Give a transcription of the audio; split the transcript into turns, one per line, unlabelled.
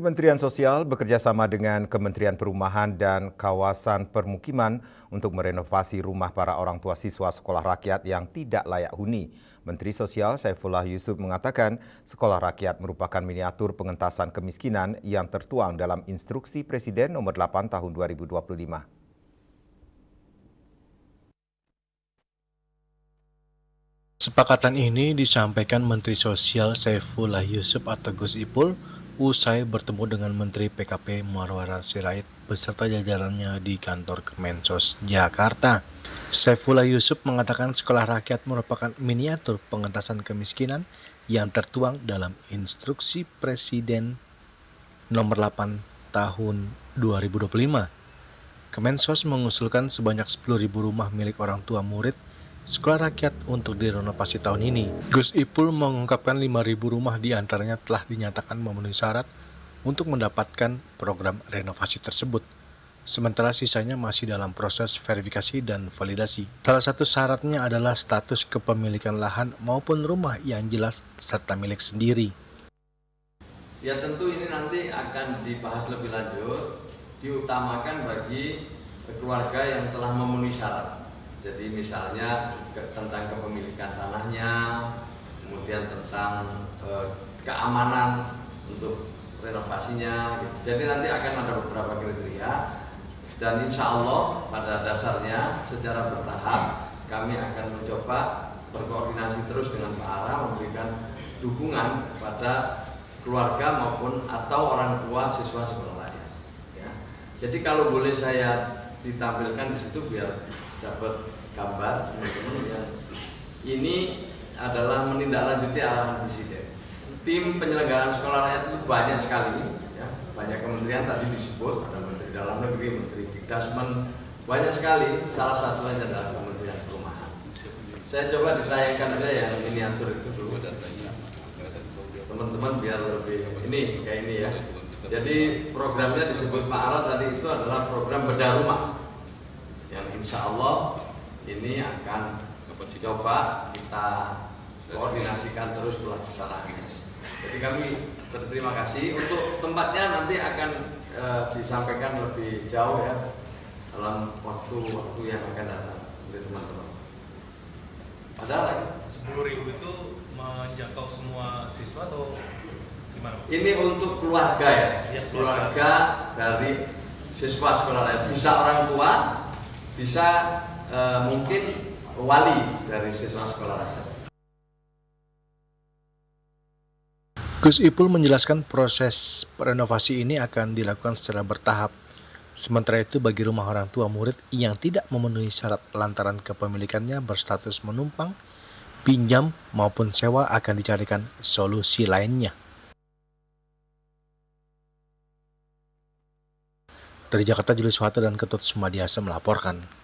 Kementerian Sosial bekerjasama dengan Kementerian Perumahan dan Kawasan Permukiman untuk merenovasi rumah para orang tua siswa sekolah rakyat yang tidak layak huni. Menteri Sosial Saifullah Yusuf mengatakan sekolah rakyat merupakan miniatur pengentasan kemiskinan yang tertuang dalam Instruksi Presiden Nomor 8 Tahun 2025.
Kesepakatan ini disampaikan Menteri Sosial Saifullah Yusuf atau Gus Ipul usai bertemu dengan Menteri PKP Marwarar Sirait beserta jajarannya di kantor Kemensos Jakarta. Saifullah Yusuf mengatakan sekolah rakyat merupakan miniatur pengentasan kemiskinan yang tertuang dalam Instruksi Presiden Nomor 8 Tahun 2025. Kemensos mengusulkan sebanyak 10.000 rumah milik orang tua murid sekolah rakyat untuk direnovasi tahun ini. Gus Ipul mengungkapkan 5.000 rumah diantaranya telah dinyatakan memenuhi syarat untuk mendapatkan program renovasi tersebut. Sementara sisanya masih dalam proses verifikasi dan validasi. Salah satu syaratnya adalah status kepemilikan lahan maupun rumah yang jelas serta milik sendiri.
Ya tentu ini nanti akan dibahas lebih lanjut, diutamakan bagi keluarga yang telah memenuhi syarat. Jadi misalnya tentang kepemilikan tanahnya, kemudian tentang keamanan untuk renovasinya. Gitu. Jadi nanti akan ada beberapa kriteria dan insya Allah pada dasarnya secara bertahap kami akan mencoba berkoordinasi terus dengan Pak Ara memberikan dukungan kepada keluarga maupun atau orang tua siswa sekolah rakyat. Ya. Jadi kalau boleh saya ditampilkan di situ biar dapat gambar teman-teman yang ini adalah menindaklanjuti arahan Presiden. Tim penyelenggaraan sekolah rakyat itu banyak sekali, ya, banyak kementerian tadi disebut, ada Menteri Dalam Negeri, Menteri Dikdasmen, banyak sekali. Salah satunya adalah Kementerian Perumahan. Saya coba ditayangkan aja yang miniatur itu dulu datanya, teman-teman biar lebih ini kayak ini ya. Jadi programnya disebut Pak Ara tadi itu adalah program bedah rumah. Yang insya Allah ini akan coba kita koordinasikan terus pelaksanaannya. Jadi kami berterima kasih. Untuk tempatnya nanti akan disampaikan lebih jauh ya dalam waktu yang akan datang oleh teman-teman. Ada lagi?
10.000 itu menjangkau semua siswa atau gimana?
Ini untuk keluarga ya, keluarga dari siswa sekolah rakyat. Bisa orang tua, bisa mungkin wali dari siswa sekolah rakyat.
Gus Ipul menjelaskan proses renovasi ini akan dilakukan secara bertahap. Sementara itu bagi rumah orang tua murid yang tidak memenuhi syarat lantaran kepemilikannya berstatus menumpang, pinjam maupun sewa akan dicarikan solusi lainnya. Dari Jakarta, Julius Wato dan Ketut Sumadiasa melaporkan.